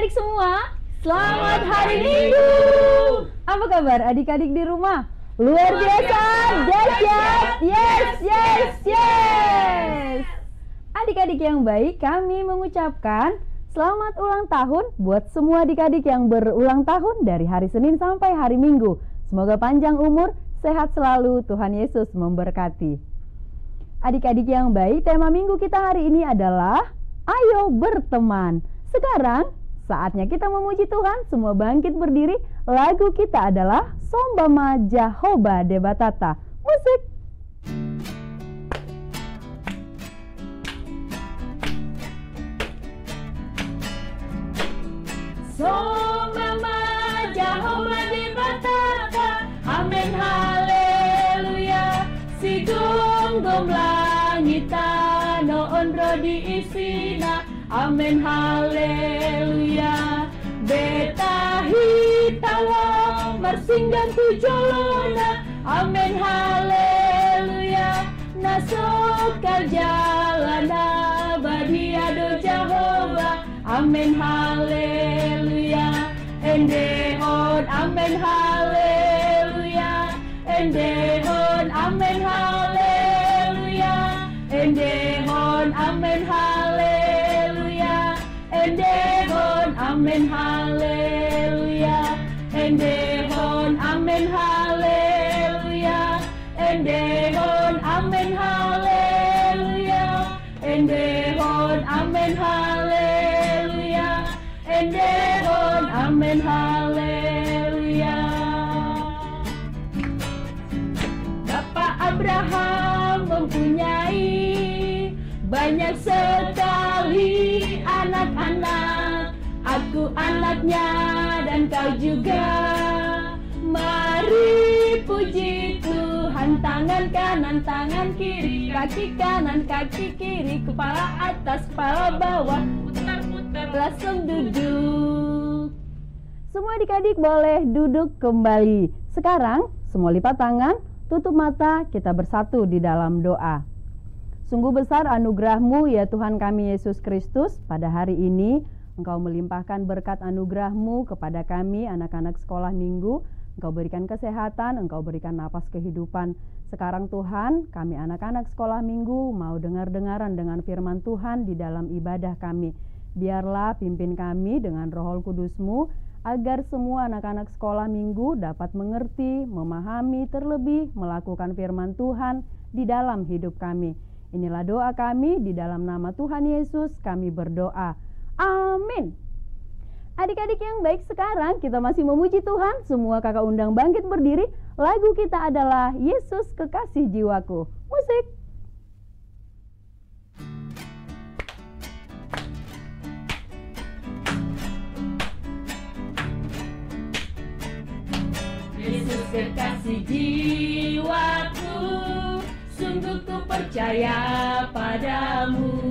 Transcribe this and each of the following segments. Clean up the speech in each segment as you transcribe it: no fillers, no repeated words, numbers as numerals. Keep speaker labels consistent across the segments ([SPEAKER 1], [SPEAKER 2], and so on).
[SPEAKER 1] adik-adik semua, selamat hari Minggu. Apa kabar adik-adik di rumah? Luar biasa, dahsyat, yes. Adik-adik yang baik, kami mengucapkan selamat ulang tahun buat semua adik-adik yang berulang tahun dari hari Senin sampai hari Minggu. Semoga panjang umur, sehat selalu, Tuhan Yesus memberkati. Adik-adik yang baik, tema minggu kita hari ini adalah Ayo Berteman. Sekarang saatnya kita memuji Tuhan. Semua bangkit berdiri. Lagu kita adalah Sombama Jahoba Debatata. Musik. Sombama Jahoba Debatata. Amen haleluya. Sigong langita no ondro diisina. Amen haleluya. Beta hitawa marsinggan tujolona. Amen haleluya. Nasokal jalana badiado Jehovah. Amen haleluya. Endehon amen haleluya. Endehon amen haleluya. Endehon amen haleluya. Endehon amen haleluya. Endehon amen haleluya. Endehon amen haleluya. Endehon amen haleluya. Endehon amen haleluya. Bapak Abraham mempunyai banyak sekali anak-anak. Aku anaknya dan kau juga. Mari puji Tuhan. Tangan kanan, tangan kiri, kaki kanan, kaki kiri, kepala atas, kepala bawah, putar-putar, langsung duduk. Semua adik-adik boleh duduk kembali. Sekarang semua lipat tangan, tutup mata, kita bersatu di dalam doa. Sungguh besar anugerah-Mu ya Tuhan kami Yesus Kristus. Pada hari ini Engkau melimpahkan berkat anugerah-Mu kepada kami anak-anak sekolah minggu. Engkau berikan kesehatan, Engkau berikan napas kehidupan. Sekarang Tuhan, kami anak-anak sekolah minggu mau dengar-dengaran dengan firman Tuhan di dalam ibadah kami. Biarlah pimpin kami dengan Roh Kudus-Mu, agar semua anak-anak sekolah minggu dapat mengerti, memahami, terlebih melakukan firman Tuhan di dalam hidup kami. Inilah doa kami, di dalam nama Tuhan Yesus kami berdoa. Amin. Adik-adik yang baik, sekarang kita masih memuji Tuhan. Semua kakak undang bangkit berdiri. Lagu kita adalah Yesus Kekasih Jiwaku. Musik. Yesus kekasih jiwaku, sungguh ku percaya padamu.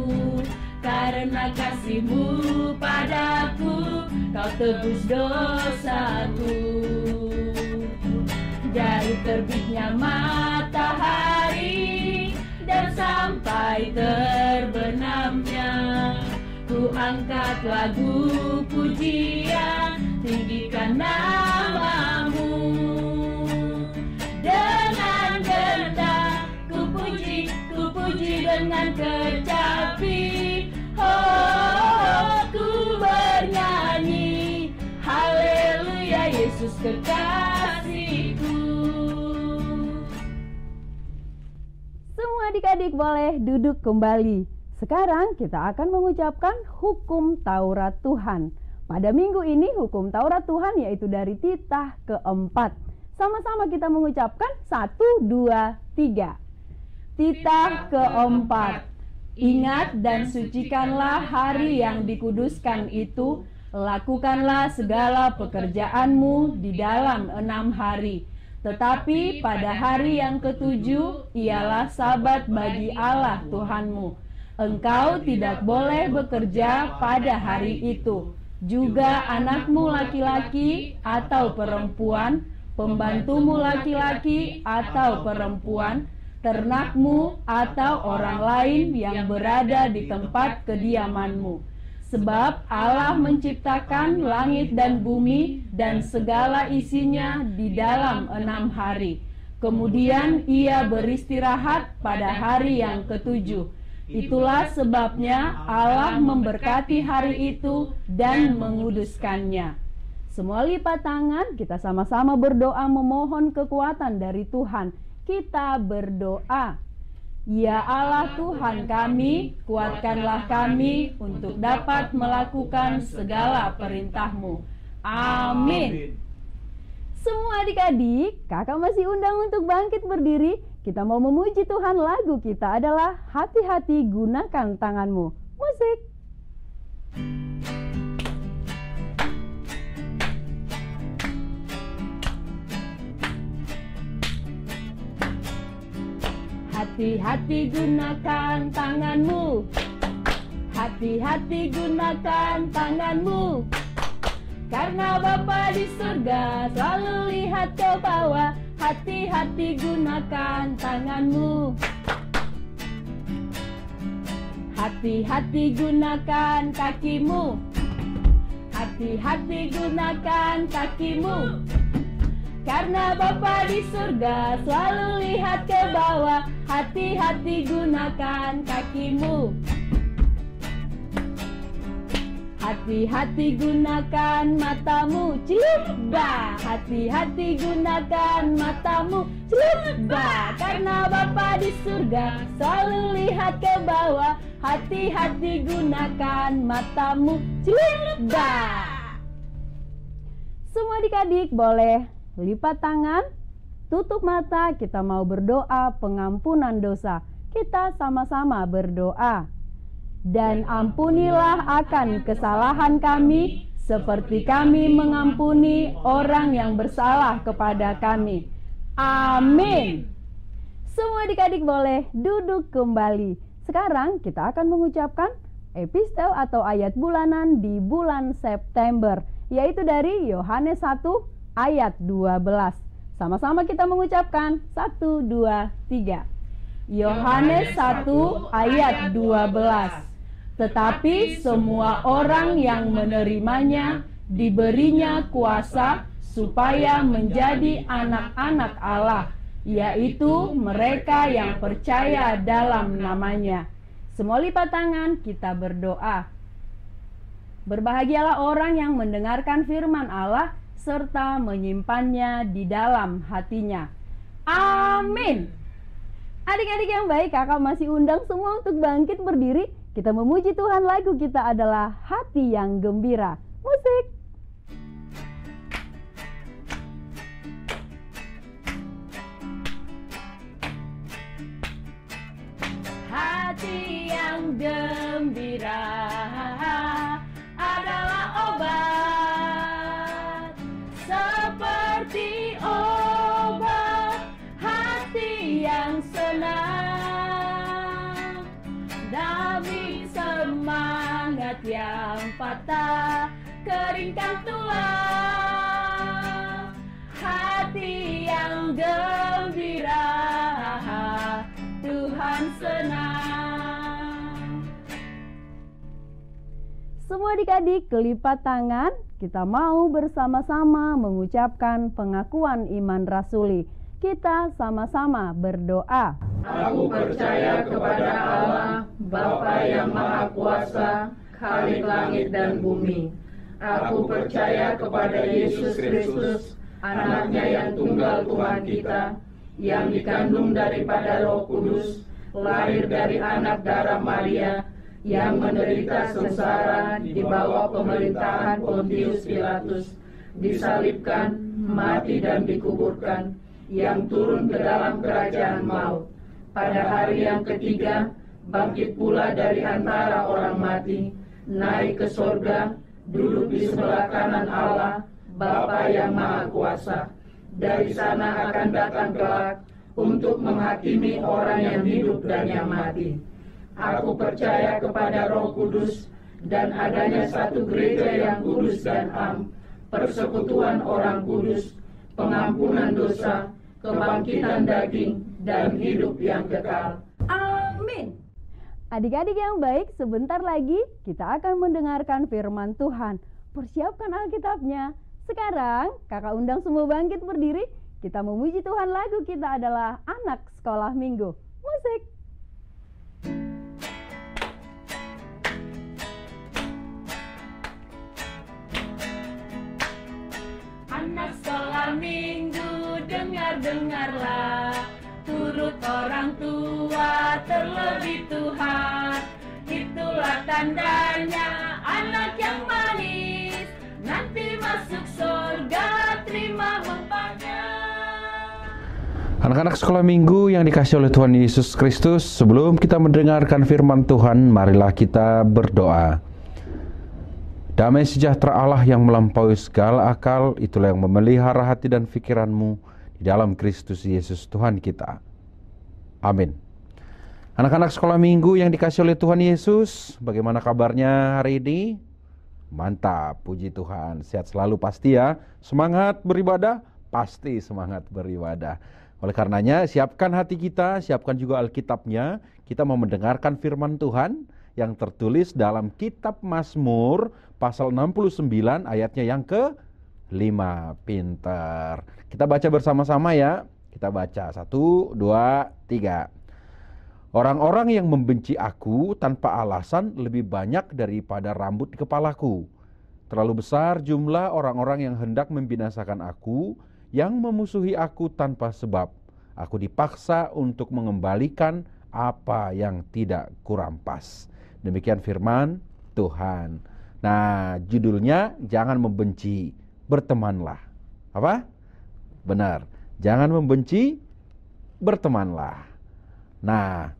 [SPEAKER 1] Karena kasih-Mu padaku, Kau tebus dosaku. Dari terbitnya matahari dan sampai terbenamnya, ku angkat lagu pujian, tinggikan nama-Mu. Dengan gentar ku puji dengan kecapi. Oh, ku bernyanyi, haleluya Yesus kekasihku. Semua adik-adik boleh duduk kembali. Sekarang kita akan mengucapkan hukum Taurat Tuhan. Pada minggu ini hukum Taurat Tuhan yaitu dari titah keempat. Sama-sama kita mengucapkan 1, 2, 3. Titah keempat. Ingat dan sucikanlah hari yang dikuduskan itu. Lakukanlah segala pekerjaanmu di dalam 6 hari. Tetapi pada hari yang ke-7 ialah sabat bagi Allah Tuhanmu. Engkau tidak boleh bekerja pada hari itu. Juga anakmu laki-laki atau perempuan, pembantumu laki-laki atau perempuan, ternakmu atau orang lain yang berada di tempat kediamanmu. Sebab Allah menciptakan langit dan bumi dan segala isinya di dalam 6 hari. Kemudian ia beristirahat pada hari yang ketujuh. Itulah sebabnya Allah memberkati hari itu dan menguduskannya. Semua lipat tangan, kita sama-sama berdoa memohon kekuatan dari Tuhan. Kita berdoa. Ya Allah Tuhan kami, kuatkanlah kami untuk dapat melakukan segala perintah-Mu. Amin. Semua adik-adik, kakak masih undang untuk bangkit berdiri. Kita mau memuji Tuhan. Lagu kita adalah Hati-hati Gunakan Tanganmu. Musik. Hati-hati gunakan tanganmu. Hati-hati gunakan tanganmu. Karena Bapa di surga selalu lihat ke bawah. Hati-hati gunakan tanganmu. Hati-hati gunakan kakimu. Hati-hati gunakan kakimu. Karena Bapa di surga selalu lihat ke bawah. Hati-hati gunakan kakimu. Hati-hati gunakan matamu. Cilupba. Hati-hati gunakan matamu. Cilupba. Karena Bapa di surga selalu lihat ke bawah. Hati-hati gunakan matamu. Cilupba. Semua adik-adik boleh lipat tangan, tutup mata, kita mau berdoa pengampunan dosa. Kita sama-sama berdoa. Dan ampunilah akan kesalahan kami, seperti kami mengampuni orang yang bersalah kepada kami. Amin. Semua adik-adik boleh duduk kembali. Sekarang kita akan mengucapkan epistel atau ayat bulanan di bulan September, yaitu dari Yohanes 1 ayat 12. Sama-sama kita mengucapkan 1, 2, 3. Yohanes 1 ayat 12. Tetapi semua orang yang menerimanya diberinya kuasa supaya menjadi anak-anak Allah, yaitu mereka yang percaya dalam namanya. Semua lipat tangan, kita berdoa. Berbahagialah orang yang mendengarkan firman Allah serta menyimpannya di dalam hatinya. Amin. Adik-adik yang baik, kakak masih undang semua untuk bangkit berdiri. Kita memuji Tuhan. Lagu kita adalah Hati yang Gembira. Musik. Hati yang gembira adalah obat, seperti obat hati yang senang, dami semangat yang patah, keringkan tulang. Hati yang gembira, Tuhan senang. Semua adik-adik kelipat tangan, kita mau bersama-sama mengucapkan pengakuan iman rasuli. Kita sama-sama berdoa.
[SPEAKER 2] Aku percaya kepada Allah, Bapa yang Maha Kuasa, Khalik langit dan bumi. Aku percaya kepada Yesus Kristus, anaknya yang tunggal Tuhan kita, yang dikandung daripada Roh Kudus, lahir dari anak darah Maria, yang menderita sengsara di bawah pemerintahan Pontius Pilatus, disalibkan, mati dan dikuburkan, yang turun ke dalam kerajaan maut. Pada hari yang ketiga, bangkit pula dari antara orang mati, naik ke sorga, duduk di sebelah kanan Allah, Bapa yang Maha Kuasa. Dari sana akan datang kelak untuk menghakimi orang yang hidup dan yang mati. Aku percaya kepada Roh Kudus dan adanya satu gereja yang kudus dan am, persekutuan orang kudus, pengampunan dosa, kebangkitan daging, dan hidup yang kekal.
[SPEAKER 1] Amin. Adik-adik yang baik, sebentar lagi kita akan mendengarkan firman Tuhan. Persiapkan Alkitabnya. Sekarang kakak undang semua bangkit berdiri. Kita memuji Tuhan, lagu kita adalah Anak Sekolah Minggu. Musik. Anak sekolah minggu, dengar-dengarlah, turut orang tua, terlebih Tuhan. Itulah tandanya anak yang manis, nanti masuk surga, terima mempaknya.
[SPEAKER 3] Anak-anak sekolah minggu yang dikasih oleh Tuhan Yesus Kristus, sebelum kita mendengarkan firman Tuhan, marilah kita berdoa. Damai sejahtera Allah yang melampaui segala akal, itulah yang memelihara hati dan pikiranmu di dalam Kristus Yesus Tuhan kita. Amin. Anak-anak sekolah minggu yang dikasih oleh Tuhan Yesus, bagaimana kabarnya hari ini? Mantap, puji Tuhan. Sehat selalu pasti ya. Semangat beribadah? Pasti semangat beribadah. Oleh karenanya, siapkan hati kita, siapkan juga Alkitabnya. Kita mau mendengarkan firman Tuhan yang tertulis dalam kitab Mazmur pasal 69 ayatnya yang ke-5. Pinter. Kita baca bersama-sama ya. Kita baca 1, 2, 3. Orang-orang yang membenci aku tanpa alasan lebih banyak daripada rambut di kepalaku. Terlalu besar jumlah orang-orang yang hendak membinasakan aku, yang memusuhi aku tanpa sebab. Aku dipaksa untuk mengembalikan apa yang tidak kurampas. Demikian firman Tuhan. Nah, judulnya jangan membenci, bertemanlah. Apa? Benar. Jangan membenci, bertemanlah. Nah,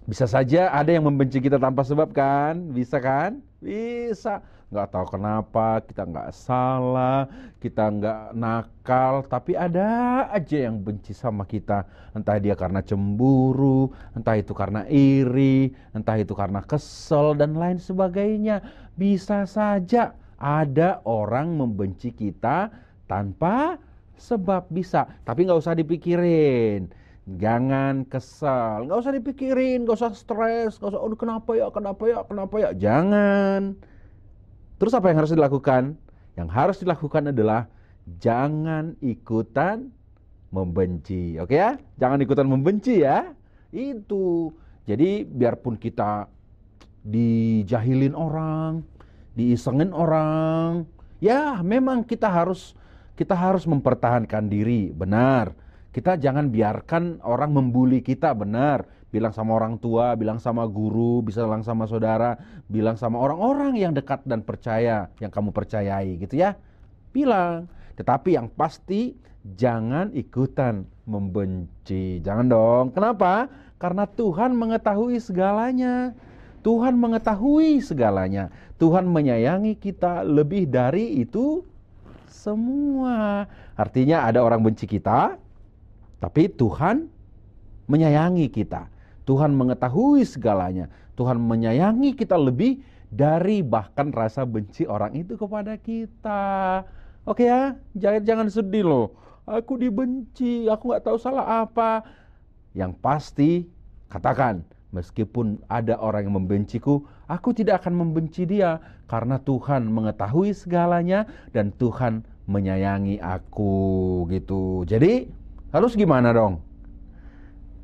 [SPEAKER 3] bisa saja ada yang membenci kita tanpa sebab kan? Bisa kan? Bisa. Nggak tahu kenapa, kita nggak salah, kita nggak nakal, tapi ada aja yang benci sama kita. Entah dia karena cemburu, entah itu karena iri, entah itu karena kesel, dan lain sebagainya. Bisa saja ada orang membenci kita tanpa sebab, bisa. Tapi nggak usah dipikirin. Jangan kesal, nggak usah dipikirin, nggak usah stres, nggak usah, kenapa ya, jangan. Terus apa yang harus dilakukan? Yang harus dilakukan adalah jangan ikutan membenci. Oke ya? Jangan ikutan membenci ya. Itu. Jadi biarpun kita dijahilin orang, diisengin orang, ya memang kita harus mempertahankan diri, benar. Kita jangan biarkan orang membuli kita, benar. Bilang sama orang tua, bilang sama guru, bisa bilang sama saudara, bilang sama orang-orang yang dekat dan percaya, yang kamu percayai gitu ya. Bilang. Tetapi yang pasti jangan ikutan membenci. Jangan dong. Kenapa? Karena Tuhan mengetahui segalanya. Tuhan mengetahui segalanya. Tuhan menyayangi kita lebih dari itu semua. Artinya ada orang benci kita, tapi Tuhan menyayangi kita. Tuhan mengetahui segalanya. Tuhan menyayangi kita lebih dari bahkan rasa benci orang itu kepada kita. Oke ya, jangan sedih loh. Aku dibenci, aku gak tahu salah apa. Yang pasti, katakan, meskipun ada orang yang membenciku, aku tidak akan membenci dia. Karena Tuhan mengetahui segalanya dan Tuhan menyayangi aku gitu. Jadi, harus gimana dong?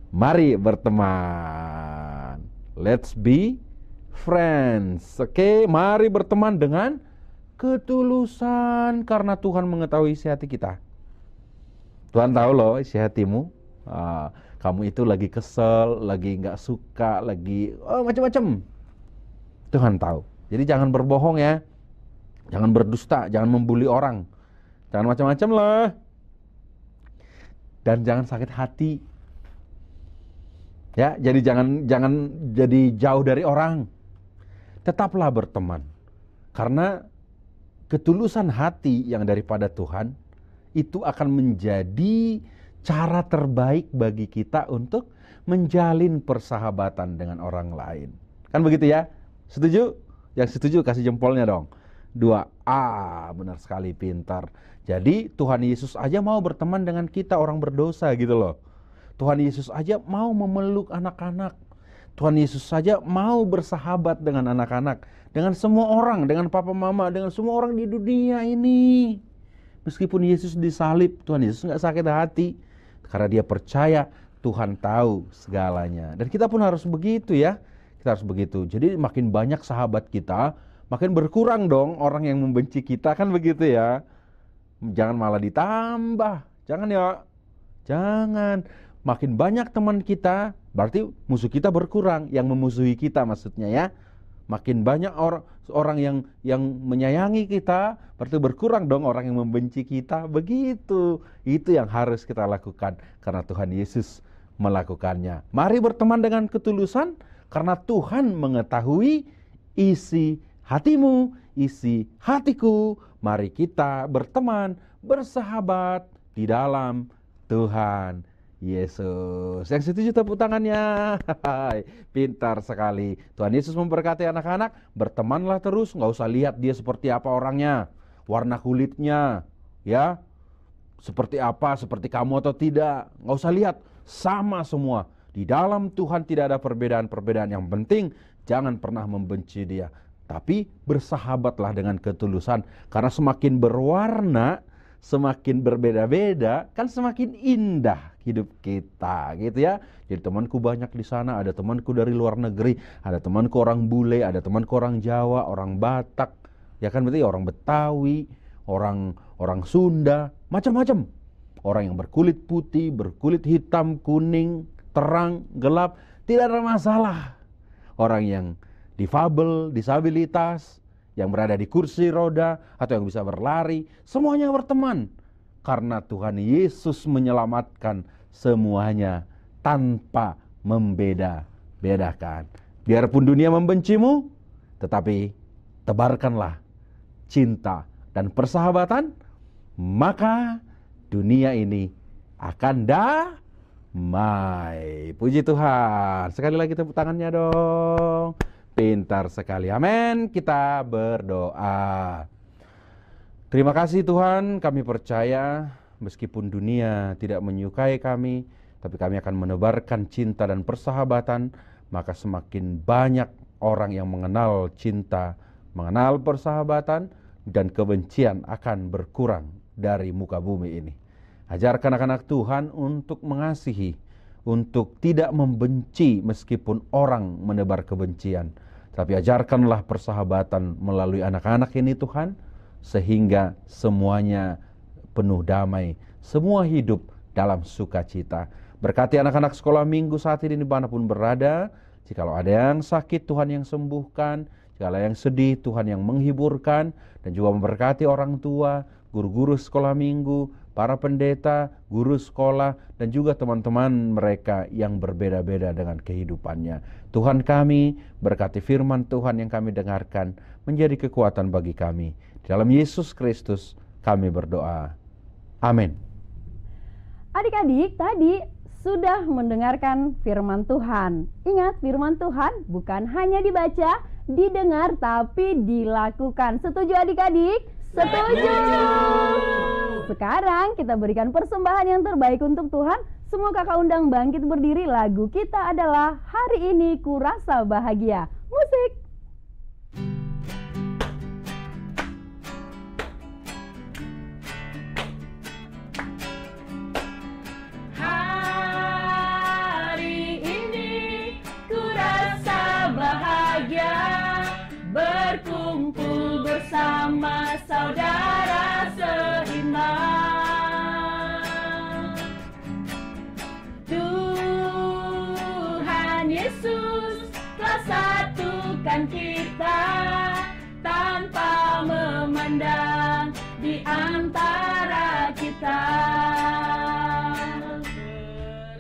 [SPEAKER 3] Mari berteman. Let's be friends. Oke, mari berteman dengan ketulusan karena Tuhan mengetahui isi hati kita. Tuhan tahu loh isi hatimu. Kamu itu lagi kesel, lagi nggak suka, lagi macam-macam. Tuhan tahu. Jadi jangan berbohong ya. Jangan berdusta, jangan membuli orang. Jangan macam-macam lah. Dan jangan sakit hati. Ya, jadi jangan jadi jauh dari orang. Tetaplah berteman. Karena ketulusan hati yang daripada Tuhan itu akan menjadi cara terbaik bagi kita untuk menjalin persahabatan dengan orang lain. Kan begitu ya? Setuju? Yang setuju kasih jempolnya dong. 2A, benar sekali, pintar. Jadi Tuhan Yesus aja mau berteman dengan kita orang berdosa gitu loh. Tuhan Yesus aja mau memeluk anak-anak. Tuhan Yesus saja mau bersahabat dengan anak-anak, dengan semua orang, dengan papa mama, dengan semua orang di dunia ini. Meskipun Yesus disalib, Tuhan Yesus nggak sakit hati, karena dia percaya Tuhan tahu segalanya. Dan kita pun harus begitu ya, kita harus begitu. Jadi makin banyak sahabat kita, makin berkurang dong orang yang membenci kita, kan begitu ya. Jangan malah ditambah, jangan ya, jangan. Makin banyak teman kita, berarti musuh kita berkurang, yang memusuhi kita maksudnya ya. Makin banyak orang yang menyayangi kita, berarti berkurang dong orang yang membenci kita. Begitu, itu yang harus kita lakukan, karena Tuhan Yesus melakukannya. Mari berteman dengan ketulusan, karena Tuhan mengetahui isi hatimu, isi hatiku. Mari kita berteman, bersahabat di dalam Tuhan Yesus. Yang setuju tepuk tangannya. Pintar sekali. Tuhan Yesus memberkati anak-anak. Bertemanlah terus, nggak usah lihat dia seperti apa orangnya, warna kulitnya, ya, seperti apa, seperti kamu atau tidak. Nggak usah lihat, sama semua. Di dalam Tuhan tidak ada perbedaan-perbedaan. Yang penting jangan pernah membenci dia, tapi bersahabatlah dengan ketulusan. Karena semakin berwarna, semakin berbeda-beda, kan semakin indah hidup kita, gitu ya. Jadi temanku banyak di sana, ada temanku dari luar negeri, ada temanku orang bule, ada temanku orang Jawa, orang Batak, ya kan, berarti orang Betawi, orang Sunda, macam-macam. Orang yang berkulit putih, berkulit hitam, kuning, terang, gelap, tidak ada masalah. Orang yang difabel, disabilitas, yang berada di kursi roda, atau yang bisa berlari, semuanya berteman. Karena Tuhan Yesus menyelamatkan semuanya tanpa membeda-bedakan. Biarpun dunia membencimu, tetapi tebarkanlah cinta dan persahabatan, maka dunia ini akan damai. Puji Tuhan. Sekali lagi tepuk tangannya dong. Pintar sekali. Amin. Kita berdoa. Terima kasih Tuhan, kami percaya meskipun dunia tidak menyukai kami, tapi kami akan menebarkan cinta dan persahabatan, maka semakin banyak orang yang mengenal cinta, mengenal persahabatan, dan kebencian akan berkurang dari muka bumi ini. Ajarkan anak-anak Tuhan untuk mengasihi, untuk tidak membenci meskipun orang menebar kebencian. Tapi ajarkanlah persahabatan melalui anak-anak ini Tuhan, sehingga semuanya penuh damai, semua hidup dalam sukacita. Berkati anak-anak sekolah minggu saat ini dimanapun berada. Jikalau ada yang sakit, Tuhan yang sembuhkan. Jikalau yang sedih, Tuhan yang menghiburkan. Dan juga memberkati orang tua, guru-guru sekolah minggu, para pendeta, guru sekolah, dan juga teman-teman mereka yang berbeda-beda dengan kehidupannya. Tuhan kami, berkati firman Tuhan yang kami dengarkan, menjadi kekuatan bagi kami. Dalam Yesus Kristus kami berdoa. Amin.
[SPEAKER 1] Adik-adik, tadi sudah mendengarkan firman Tuhan. Ingat, firman Tuhan bukan hanya dibaca, didengar, tapi dilakukan. Setuju adik-adik? Setuju. Sekarang kita berikan persembahan yang terbaik untuk Tuhan. Semua kakak undang bangkit berdiri. Lagu kita adalah Hari Ini Ku Rasa Bahagia. Musik.
[SPEAKER 2] Berkumpul bersama saudara seiman. Tuhan Yesus telah satukan kita tanpa memandang di antara kita.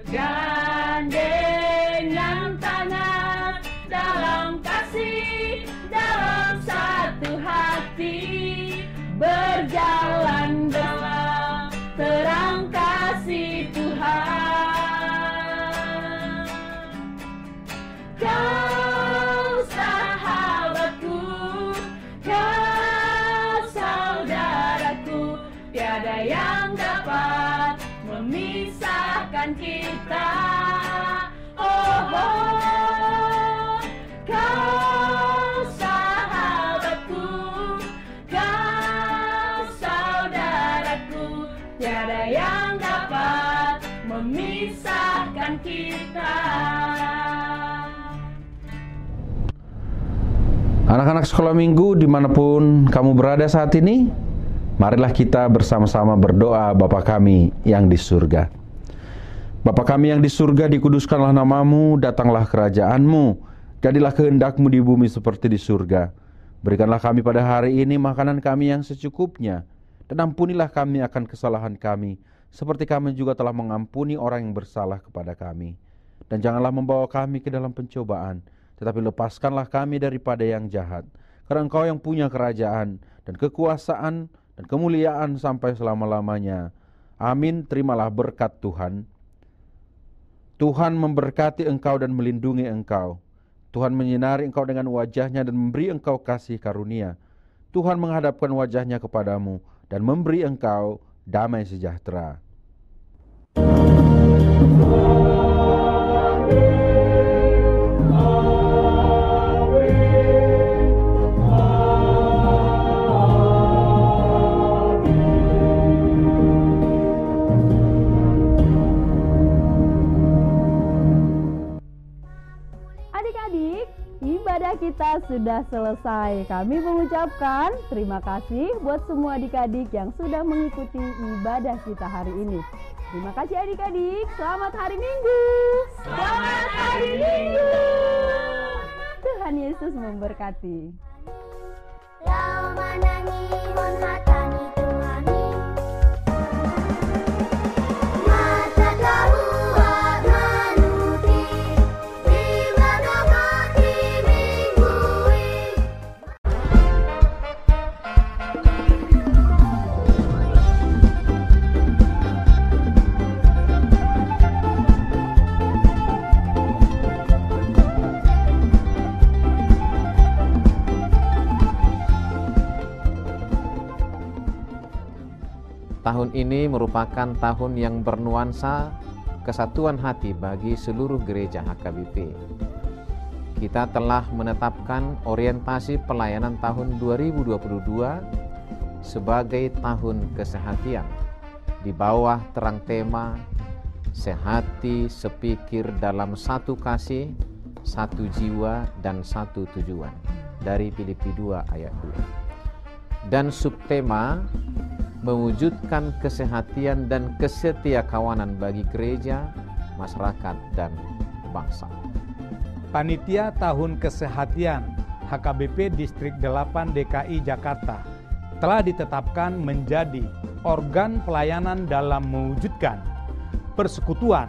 [SPEAKER 2] Bergandengan tangan dalam kasih, dalam satu hati, berjalan dalam terang kasih Tuhan. Kau sahabatku, kau saudaraku, tiada yang dapat memisahkan kita. Oh, oh.
[SPEAKER 1] tiada yang dapat memisahkan kita.
[SPEAKER 3] Anak-anak sekolah minggu dimanapun kamu berada saat ini, marilah kita bersama-sama berdoa Bapa kami yang di surga. Bapa kami yang di surga, dikuduskanlah namamu, datanglah kerajaanmu, jadilah kehendakmu di bumi seperti di surga. Berikanlah kami pada hari ini makanan kami yang secukupnya, dan ampunilah kami akan kesalahan kami, seperti kami juga telah mengampuni orang yang bersalah kepada kami. Dan janganlah membawa kami ke dalam pencobaan, tetapi lepaskanlah kami daripada yang jahat. Karena Engkau yang punya kerajaan dan kekuasaan dan kemuliaan sampai selama-lamanya. Amin. Terimalah berkat Tuhan. Tuhan memberkati engkau dan melindungi engkau. Tuhan menyinari engkau dengan wajahnya dan memberi engkau kasih karunia. Tuhan menghadapkan wajahnya kepadamu dan memberi engkau damai sejahtera.
[SPEAKER 1] Adik-adik, ibadah kita sudah selesai. Kami mengucapkan terima kasih buat semua adik-adik yang sudah mengikuti ibadah kita hari ini. Terima kasih adik-adik. Selamat hari Minggu. Selamat hari Minggu. Tuhan Yesus memberkati.
[SPEAKER 4] Tahun ini merupakan tahun yang bernuansa kesatuan hati bagi seluruh gereja HKBP. Kita telah menetapkan orientasi pelayanan tahun 2022 sebagai tahun kesehatian di bawah terang tema sehati sepikir dalam satu kasih, satu jiwa dan satu tujuan dari Filipi 2 ayat 2. Dan subtema mewujudkan kesehatian dan kesetiakawanan bagi gereja, masyarakat, dan bangsa.
[SPEAKER 5] Panitia Tahun Kesehatian HKBP Distrik 8 DKI Jakarta telah ditetapkan menjadi organ pelayanan dalam mewujudkan persekutuan,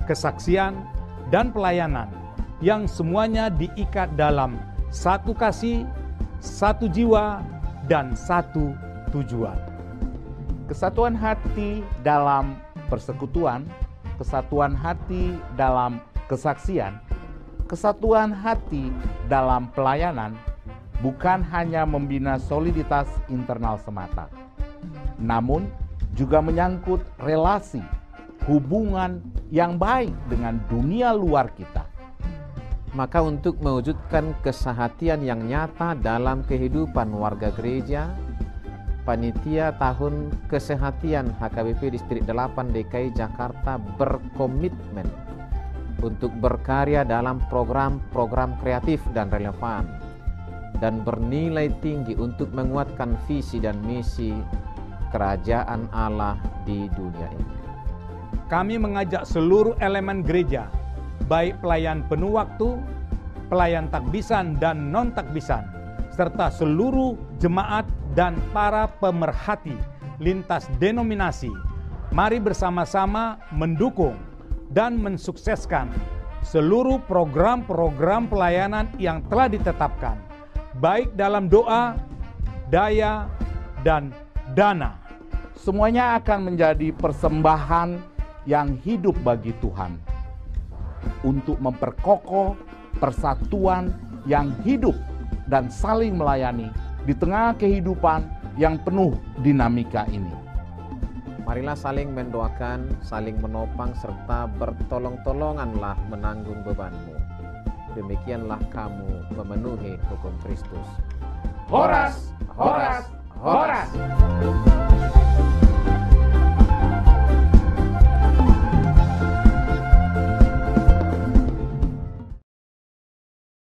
[SPEAKER 5] kesaksian, dan pelayanan yang semuanya diikat dalam satu kasih, satu jiwa, dan satu tujuan.
[SPEAKER 6] Kesatuan hati dalam persekutuan, kesatuan hati dalam kesaksian, kesatuan hati dalam pelayanan bukan hanya membina soliditas internal semata, namun juga menyangkut relasi, hubungan yang baik dengan dunia luar kita.
[SPEAKER 4] Maka untuk mewujudkan kesehatian yang nyata dalam kehidupan warga gereja, Panitia Tahun Kesehatian HKBP Distrik 8 DKI Jakarta berkomitmen untuk berkarya dalam program-program kreatif dan relevan dan bernilai tinggi untuk menguatkan visi dan misi kerajaan Allah di dunia ini.
[SPEAKER 5] Kami mengajak seluruh elemen gereja, baik pelayan penuh waktu, pelayan takbisan dan non-takbisan, serta seluruh jemaat dan para pemerhati lintas denominasi, mari bersama-sama mendukung dan mensukseskan seluruh program-program pelayanan yang telah ditetapkan, baik dalam doa, daya, dan dana.
[SPEAKER 6] Semuanya akan menjadi persembahan yang hidup bagi Tuhan untuk memperkokoh persatuan yang hidup dan saling melayani di tengah kehidupan yang penuh dinamika ini.
[SPEAKER 4] Marilah saling mendoakan, saling menopang, serta bertolong-tolonganlah menanggung bebanmu. Demikianlah kamu memenuhi hukum Kristus.
[SPEAKER 6] Horas, horas, horas.